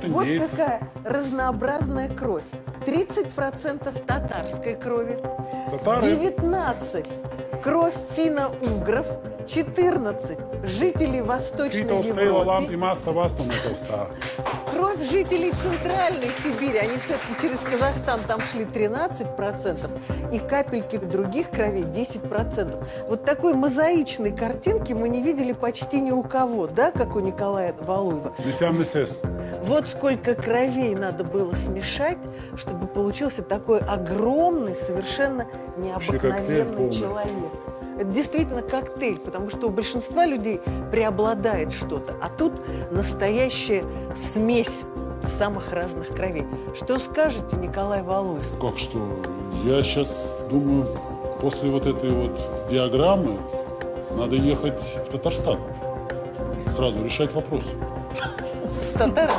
может, Вот индейцы. какая разнообразная кровь. 30% татарской крови, Татары. 19 кровь финно-угров, 14 жителей Восточной Kiitos, teillä on Европы, lämpimästä vastaanotosta. кровь жителей Центральной Сибири, они все-таки через Казахстан, там шли 13%, и капельки других кровей 10%. Вот такой мозаичной картинки мы не видели почти ни у кого, да, как у Николая Валуева. Lisäämme Вот сколько кровей надо было смешать, чтобы получился такой огромный, совершенно необыкновенный полный. человек. Это действительно коктейль, потому что у большинства людей преобладает что-то, а тут настоящая смесь самых разных кровей. Что скажете, Николай Валуев? Как что? Я сейчас думаю, после вот этой вот диаграммы надо ехать в Татарстан. Сразу решать вопрос. С татарами?